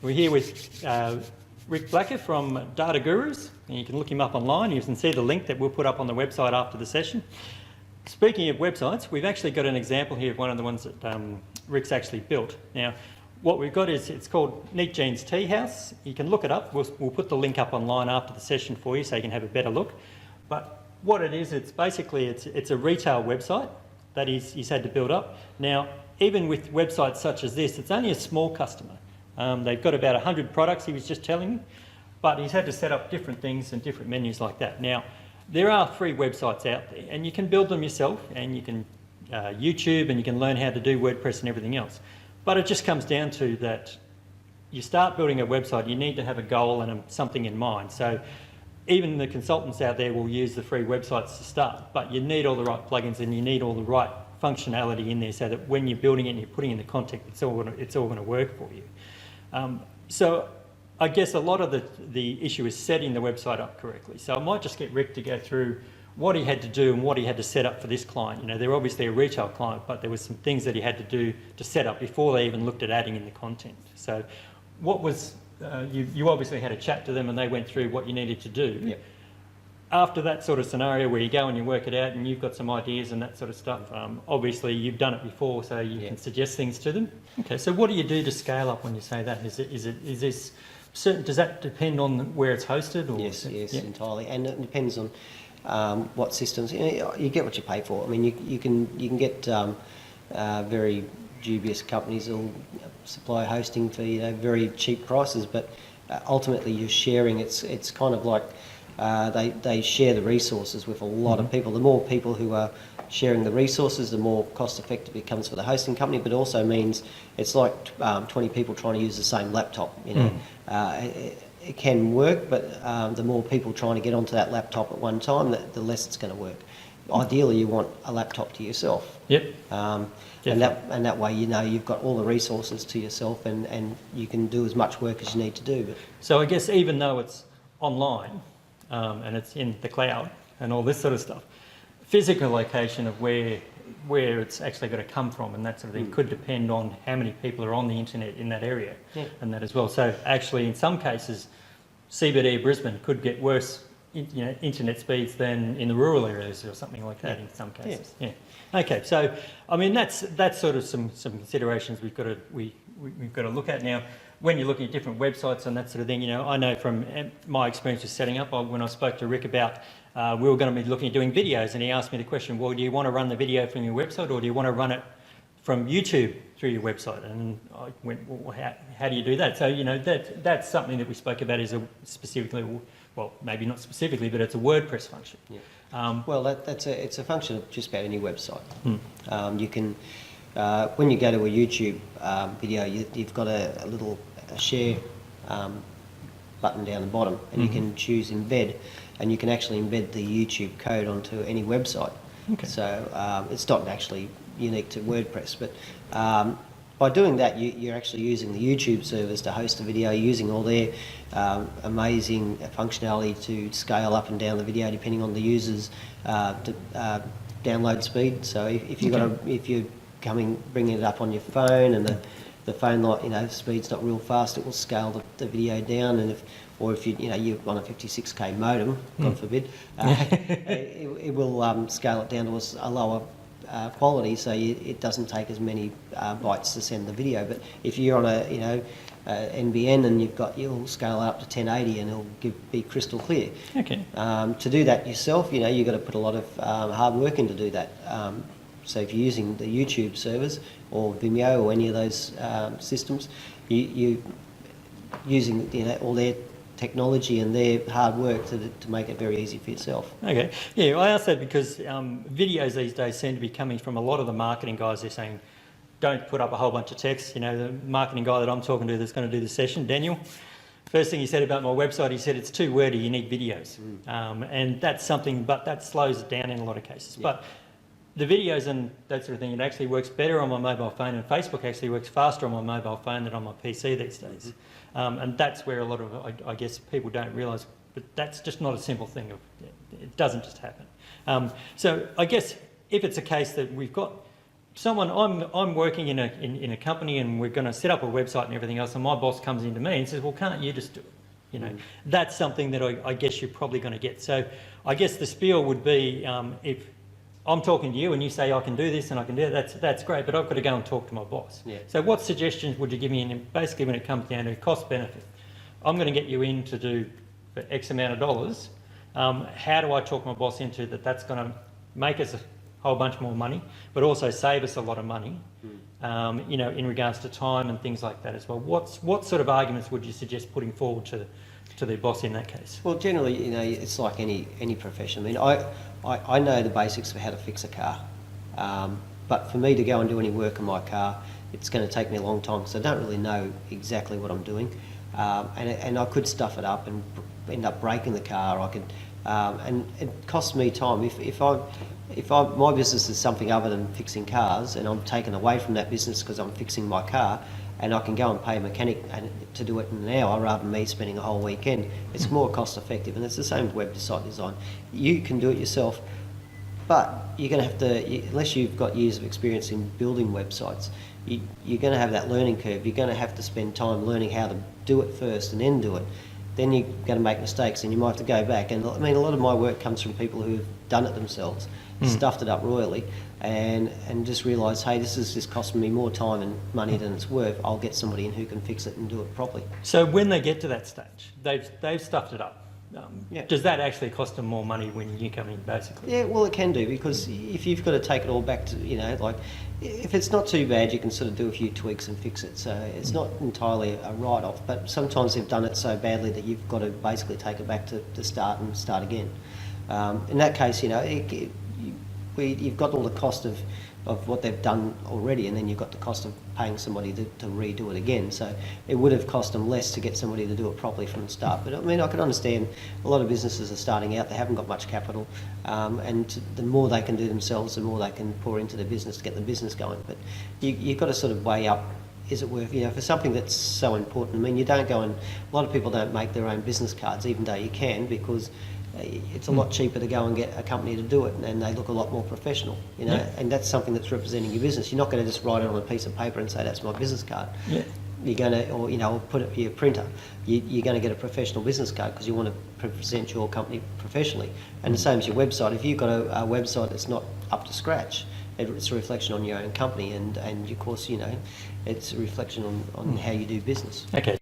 We're here with Rick Blacker from Data Gurus, and you can look him up online. You can see the link that we'll put up on the website after the session. Speaking of websites, we've actually got an example here of one of the ones that Rick's actually built. Now, what we've got is, it's called Neat Jeans Tea House. You can look it up. We'll put the link up online after the session for you so you can have a better look. But what it is, it's basically, it's a retail website that he's had to build up. Now, even with websites such as this, it's only a small customer. They've got about 100 products, he was just telling me, but he's had to set up different things and different menus like that. Now, there are free websites out there, and you can build them yourself, and you can YouTube, and you can learn how to do WordPress and everything else. But it just comes down to that you start building a website, you need to have a goal and something in mind. So even the consultants out there will use the free websites to start, but you need all the right plugins and you need all the right functionality in there so that when you're building it and you're putting in the content, it's all going to work for you. So I guess a lot of the issue is setting the website up correctly. So I might just get Rick to go through what he had to do and what he had to set up for this client. You know, they're obviously a retail client, but there were some things that he had to do to set up before they even looked at adding in the content. So what was, you obviously had a chat to them and they went through what you needed to do. Yep. After that sort of scenario where you go and you work it out and you've got some ideas and that sort of stuff, obviously you've done it before, so you can suggest things to them. Okay, so what do you do to scale up when you say that? Is this certain? Does that depend on where it's hosted? Or yes, entirely, and it depends on what systems. You get what you pay for. I mean, you can get very dubious companies that will supply hosting for very cheap prices, but ultimately you're sharing. It's kind of like they share the resources with a lot of people. The more people who are sharing the resources, the more cost effective it becomes for the hosting company, but it also means it's like 20 people trying to use the same laptop. It can work, but the more people trying to get onto that laptop at one time, the less it's going to work. Ideally, you want a laptop to yourself. Yep. And that way, you've got all the resources to yourself, and you can do as much work as you need to do. But so I guess even though it's online and it's in the cloud and all this sort of stuff, physical location of where it's actually going to come from and that sort of thing could depend on how many people are on the internet in that area and that as well. So actually, in some cases, CBD Brisbane could get worse, internet speeds than in the rural areas or something like that in some cases. Yeah. Okay. So I mean, that's sort of some considerations we've got to look at now. When you're looking at different websites and that sort of thing, I know from my experience with setting up, when I spoke to Rick about we were going to be looking at doing videos, and he asked me the question, well, do you want to run the video from your website or do you want to run it from YouTube through your website? And I went, well, how do you do that? So, that's something that we spoke about is specifically, well, maybe not specifically, but it's a WordPress function. Yeah. Well, it's a function of just about any website. You can, when you go to a YouTube video, you've got a little share button down the bottom, and you can choose embed, and you can actually embed the YouTube code onto any website. Okay. So it's not actually unique to WordPress, but by doing that, you're actually using the YouTube servers to host the video, using all their amazing functionality to scale up and down the video depending on the user's download speed. So if you're bringing it up on your phone and the phone speed's not real fast, it will scale the video down, and if you're on a 56k modem, God forbid, it will scale it down to a lower quality, so it doesn't take as many bytes to send the video. But if you're on a NBN and you'll scale it up to 1080 and it'll be crystal clear. Okay. To do that yourself, you've got to put a lot of hard work in to do that. So if you're using the YouTube servers or Vimeo or any of those systems, you're using all their technology and their hard work to make it very easy for yourself. Okay. Yeah, I ask that because videos these days seem to be coming from a lot of the marketing guys. They're saying, don't put up a whole bunch of text. The marketing guy that I'm talking to that's going to do the session, Daniel, first thing he said about my website, he said it's too wordy, you need videos. And that's something, but that slows it down in a lot of cases. Yeah. But the videos and that sort of thing, it actually works better on my mobile phone, and Facebook actually works faster on my mobile phone than on my PC these days. And that's where a lot of, I guess, people don't realise, but that's just not a simple thing. It doesn't just happen. So I guess if it's a case that we've got I'm working in a company and we're going to set up a website and everything else, and my boss comes into me and says, well, can't you just do it? You know, that's something that I guess you're probably going to get. So I guess the spiel would be, if I'm talking to you and you say I can do this and I can do that, that's great, but I've got to go and talk to my boss. Yeah. So what suggestions would you give me? And basically when it comes down to cost benefit, I'm going to get you in to do for X amount of dollars. How do I talk my boss into that? That's going to make us a whole bunch more money, but also save us a lot of money, you know, in regards to time and things like that as well. What sort of arguments would you suggest putting forward to their boss in that case? Well, generally, you know, it's like any profession. I mean, I know the basics of how to fix a car, but for me to go and do any work on my car, it's going to take me a long time because I don't really know exactly what I'm doing, and I could stuff it up and end up breaking the car. I could, and it costs me time. If my business is something other than fixing cars, and I'm taken away from that business because I'm fixing my car, and I can go and pay a mechanic to do it in an hour rather than me spending a whole weekend, it's more cost effective. And it's the same with website design. You can do it yourself, but you're going to have to, unless you've got years of experience in building websites, you're going to have that learning curve. You're going to have to spend time learning how to do it first and then do it. Then you're going to make mistakes and you might have to go back. And I mean, a lot of my work comes from people who've done it themselves, stuffed it up royally, and just realised, hey, this is just costing me more time and money than it's worth. I'll get somebody in who can fix it and do it properly. So when they get to that stage, they've stuffed it up. Yeah. Does that actually cost them more money when you come in, basically? Yeah, well, it can do, because if you've got to take it all back to, you know, like, if it's not too bad, you can sort of do a few tweaks and fix it. So it's not entirely a write-off, but sometimes they've done it so badly that you've got to basically take it back to start and start again. In that case, you know, you've got all the cost of what they've done already, and then you've got the cost of paying somebody to redo it again. So it would have cost them less to get somebody to do it properly from the start. But I mean, I can understand a lot of businesses are starting out, they haven't got much capital, and the more they can do themselves, the more they can pour into the business to get the business going. But you've got to sort of weigh up, is it worth, you know, for something that's so important. I mean, you don't go and, a lot of people don't make their own business cards, even though you can, because it's a lot cheaper to go and get a company to do it, and they look a lot more professional, you know. And that's something that's representing your business. You're not going to just write it on a piece of paper and say that's my business card. Yeah. You're going to, or you know, put it for your printer. You're going to get a professional business card because you want to present your company professionally. And the same as your website. If you've got a website that's not up to scratch, it's a reflection on your own company, and of course, you know, it's a reflection on how you do business. Okay.